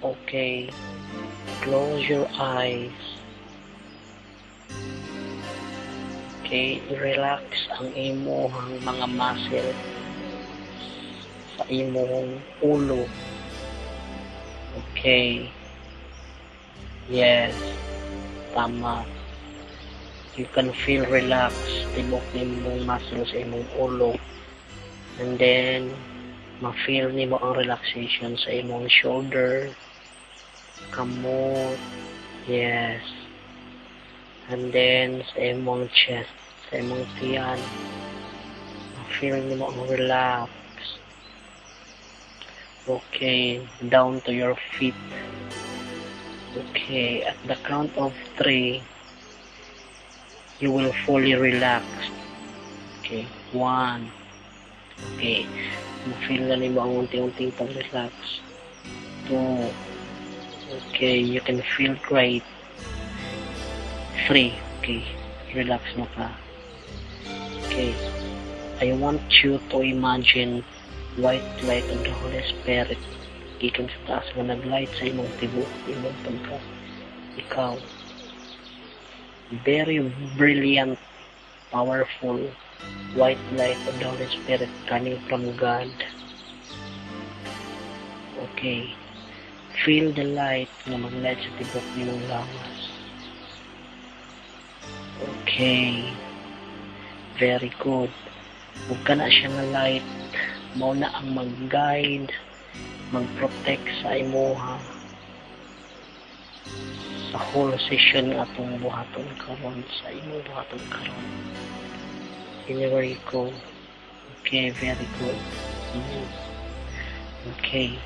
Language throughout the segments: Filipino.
Okay, close your eyes. Okay, relax ang imong mga muscle sa imong ulo. Okay. Yes. Tama. You can feel relaxed. Tibok nimong muscle sa imong ulo. And then, ma-feel nimo ang relaxation sa imong shoulder, kamot. Yes. And then, sa imong chest, sa imong tiyan, ma-feel nimo ang relax. Okay, down to your feet. Okay, at the count of 3, you will fully relax. Okay, 1. Okay, ma-feel na nimo ang unti-unting pag-relax. 2. Okay, you can feel great. 3. Okay, relax na ka. Okay, I want you to imagine white light of the Holy Spirit gikan sa taas nga naglight sa imong tibuok, imong pagka ikaw. Very brilliant, powerful white light of the Holy Spirit coming from God. Okay, feel the light na maglight sa tibuok nimong lawas. Okay, very good. Huwag ka na siya nga light, mao na ang mag-guide, mag-protect sa imuha sa whole session atong buhaton karon, sa imong buhaton karon. Anywhere you go. Okay, very good. Okay,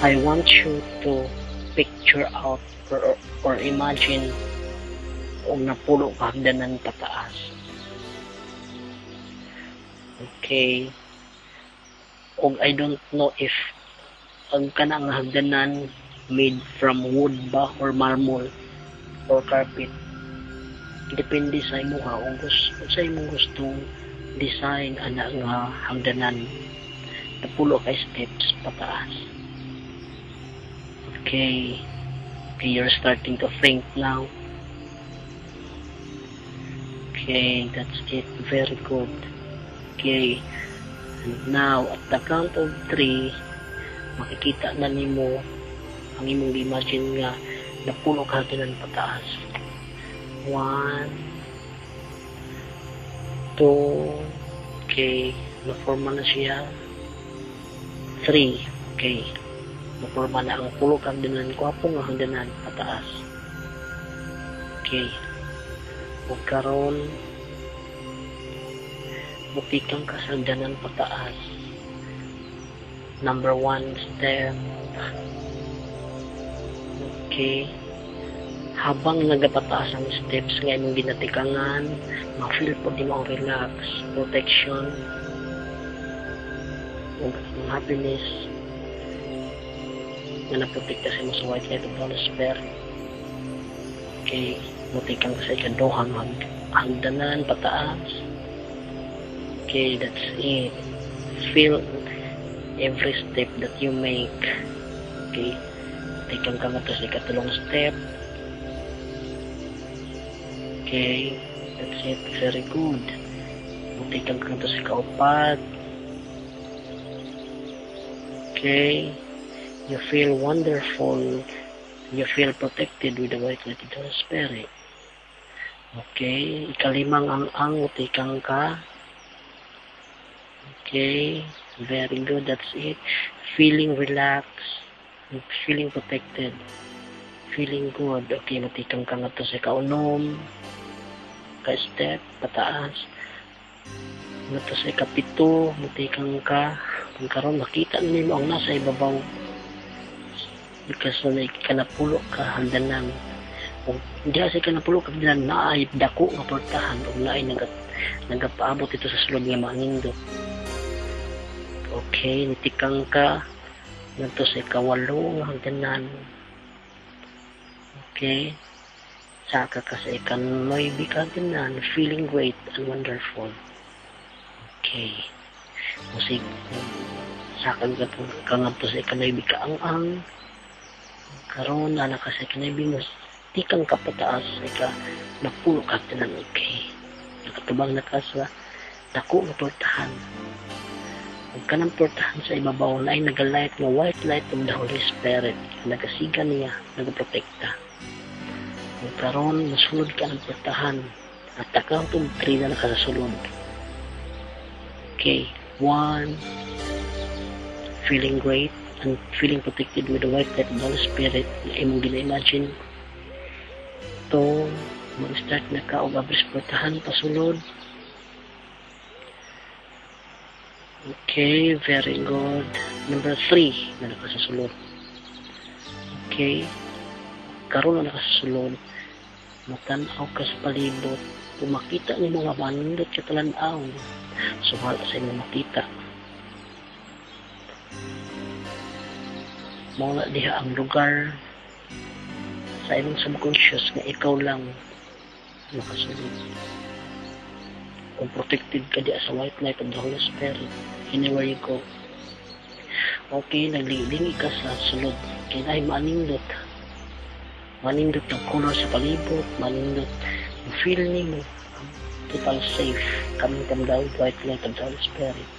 I want you to picture out or imagine kung napulo ka hagdanan pataas. Okay, og I don't know if ang kanang hagdanan made from wood ba or marble or carpet. Depende sa imo ha, kung sa imong gustong design ana nga hagdanan. Napulo ka steps pataas. Okay, you're starting to think now. Okay, that's it. Very good. Okay, and now at the count of 3, makikita na nimo ang imong imagine nga napulo ka hagdanan pataas. 1, 2, okay, naforma na siya. 3, okay, naforma na ang pulo ka hagdanan, kwapo nga hagdanan pataas. Okay, ug karon bukikang kasagdanan pataas. Number 1 step. Okay, habang nagapataas ang steps nga imong ginatikangan, ma-feel po din mo ang relax, protection, ug happiness nga naprotekta sa imo sa white light of the Holy Spirit. Okay, mutikang sa ikaduhang hagdanan pataas. Okay, that's it. Feel every step that you make. Okay, tikang ka nga to sa ikatulong step. Okay, that's it. Very good. Tikang ka to sa ikaupat. Okay, you feel wonderful. You feel protected with the white light of the Holy Spirit. Okay, ikalimang ang tikang ka. Okay, very good. That's it. Feeling relaxed, feeling protected, feeling good. Okay, matikang ka nga to sa kaunom, ka-step, pataas. Nga to sa ikapito, matikang ka. Kung karon makita nimo ang nasa ibabaw. Because na ikanapulo ka hagdanan. Kung hindi sa ikanapulo ka hagdanan, naay dako nga portahan o naay nagapaabot ito sa sulod nga manindot. Okay, nitikang ka nito sa ikawalo hagdanan. Okay, saka ka sa ikanoybi hagdanan, feeling great and wonderful. Okay, musik sakag ka nga to sa ikanaybi kaang-ang karon na ka sa ikanaybi mo di kang kapataas ika napulo ka tanan okay nakatubang na ka sa dako nga portahan ug kanang portahan sa ibabaw na ay nagalight nga white light of the Holy Spirit nagasiga niya nagaprotekta ug karon masulod ka ng portahan at takaw itong 3 na nakasulod okay 1 feeling great and feeling protected with the white light of the Holy Spirit na imong gina-imagine to mag-start na ka o abris portahan pasulod. Okay, very good. Number 3 na nakasasulod. Okay, karon na nakasasulod matanaw ka sa palibot kung makita ni mga manindot ka talanaw so wala sa inyo makita mawala diha ang lugar sa imong subconscious nga ikaw lang nakasunod kung protected ka diya sa white light of the Holy Spirit anywhere you go. Okay, naglilingi ka sa sulod kaya dahil manindot ng color sa palibot manindot yung feel ni mo total safe coming from the white light of the Holy Spirit.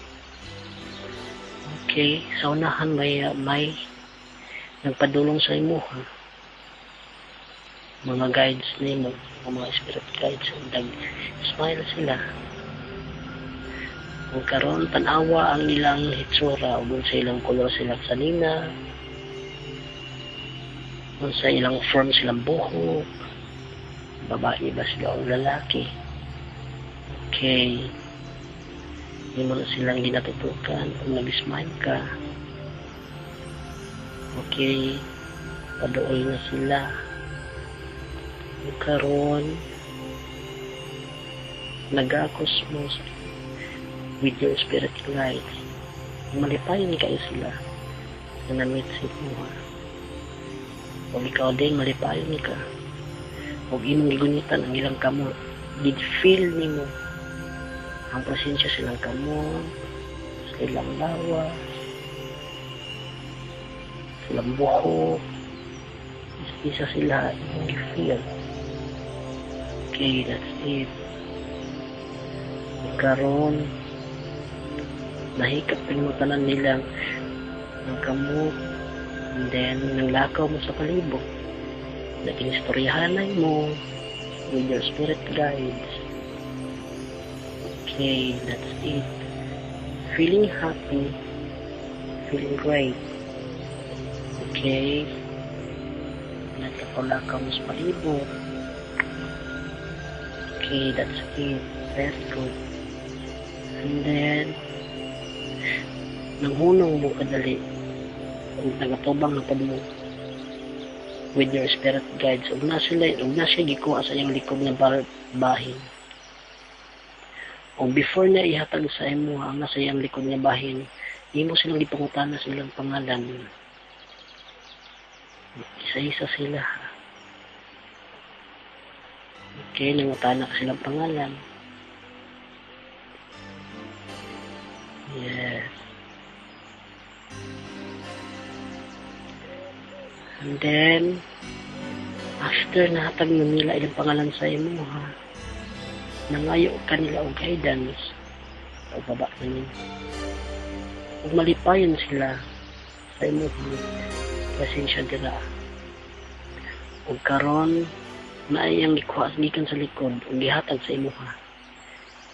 Okay, sa unahan may nagpadulong sa imo mga guides nimo mga spirit guides smile sila kung karon tanawa ang ilang hitsura o sa ilang color silang salina kung sa ilang form silang buhok babae ba sila o lalaki. Okay, hindi mo na silang ginatutukan kung nag-smile ka. Okay, padool na sila karon nag-cosmos with your spirit light malipayon kayo sila na na-meet si mo o ikaw din malipayon ka o imong gigunitan ang ilang kamot gid-feel nimo ang presensya silang kamot sa ilang lawas silang buhok isa sila imong gid-feel. Okay, that's it. Karon nahikap pinutanan nilang ng kamot and then nanglakaw mo sa palibot naging istoryahanay mo with your spirit guides. Okay, that's it. Feeling happy, feeling great. Okay, nagkakulakaw mo sa palibot. Okay, that's it. Very good. And then nanghunong mo kadali kung nagatubang na mo with your spirit guides ug na siya gikuha sa iyang likod nga bahin o before na ihatag sa imo ang nasa iyang likod nga bahin imo silang gipangutana silang pangalan isa-isa sila. Okay, nangutana ka silang pangalan. Yes. And then, after nahatag mo nila ilang pangalan sa imo, nangayo ka nila og guidance o baba na nila. Ug malipayon sila sa imo pasensya dila. Ug karon na iyang gikuha gikan sa likod ug gihatag sa imo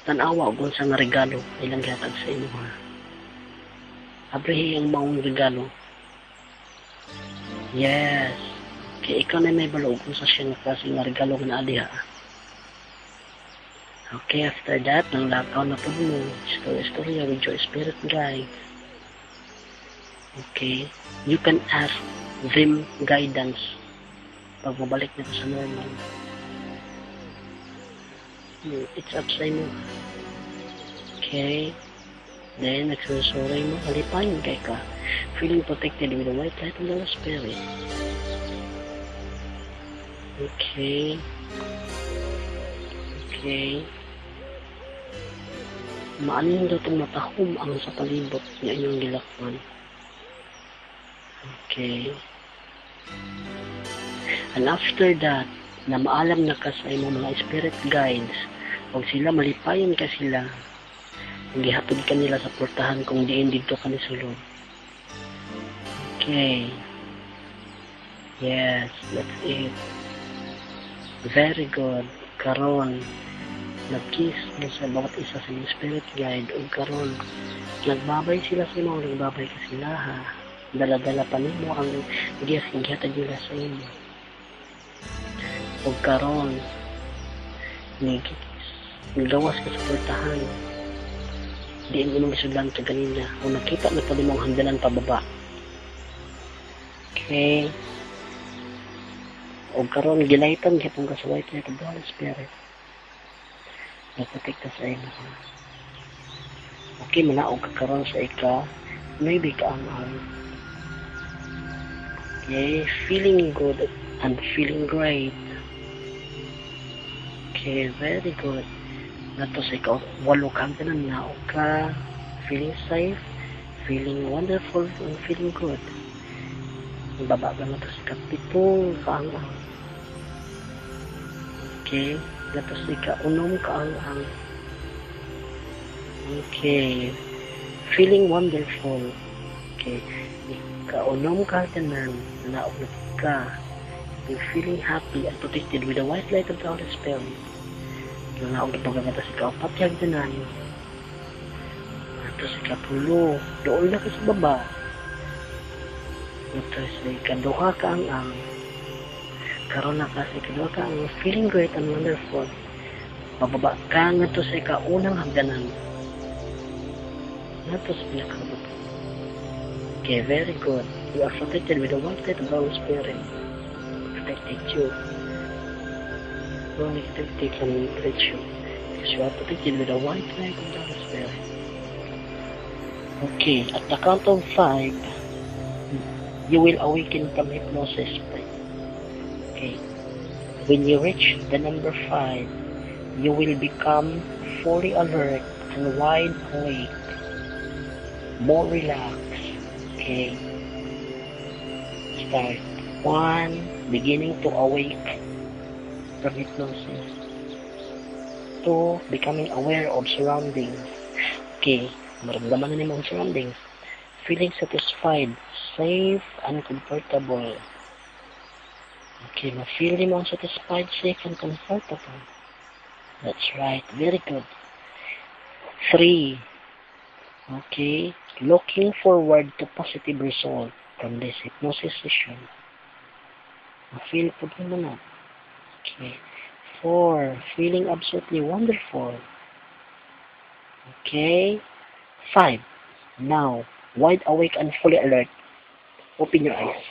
tanawa ug unsa nga regalo ilang gihatag sa imo abrihi ang maong regalo. Yes, kay ikaw na may balo kung sa siya nga klase nga regalo nga naa diha. Okay, after that nang lakaw na po mo story with your spirit guide. Okay, you can ask them guidance pag mabalik na sa normal. It's up sa inyo. Okay. Then, nagsusuray mo, alipayin kay ka. Feeling protected with the white light of the Spirit. Okay. Okay. maanin daw itong matahom ang sa palibot na inyong gilakman. Okay. And after that, na maalam na ka sa imong mga spirit guides, o sila malipayon ka sila, gihatod ka nila sa portahan kung diin dito ka ni sulod. Okay. Yes, that's it. Very good. Karon, nag-kiss mo sa bawat isa sa inyong spirit guide, o karon, nagbabay sila sa imo, nagbabay ka sila ha. Dala-dala pa nimo ang gihatod nila sa imo. O karon, nagawas ka sa portahan. Diin mo nung isudlan ka ganina. O nakita na pa din mong hangganan pababa. Okay. O karon ginaitan kitong ka sa white light of the Holy Spirit. Nagpatik ka sa ino. Okay, manaog ka karon sa ika. Maybe ka ang okay, feeling good and feeling great. Okay, very good. Nato sa ikaw, walo kang tinanaw ka, feeling safe, feeling wonderful, and feeling good. Baba ka na to sa kapitong kaangang. Okay, nato sa ika-unom kaangang. Okay, feeling wonderful. Okay, ika-unom ka tanan, naog na ka. You're feeling happy and protected with the white light of the Holy Spirit. Naog na pagkakata sa kaupatyag tanan. Ito sa kapulo, doon na ka sa baba. Ito sa ikaduha ka ang karon na ka sa ikaduha ka ang feeling great and wonderful. Bababa ka nga to sa ikaunang hagdanan. Ito sa pinakababa. Okay, very good. You are protected with the white light of the Holy Spirit. Protected you. Only they can reach you because you are protected with a white light of the Holy Spirit. Okay, at the count of 5, you will awaken from hypnosis. Okay, when you reach the number 5, you will become fully alert and wide awake, more relaxed. Okay, start 1, beginning to awake from hypnosis. 2, becoming aware of surroundings. Okay, maramdaman na naman surroundings. Feeling satisfied, safe, and comfortable. Okay, ma-feel mo ang satisfied, safe, and comfortable. That's right, very good. 3, okay, looking forward to positive result from this hypnosis session. Ma-feel po mo na. Okay. 4, feeling absolutely wonderful. Okay. 5, now, wide awake and fully alert. Open your eyes.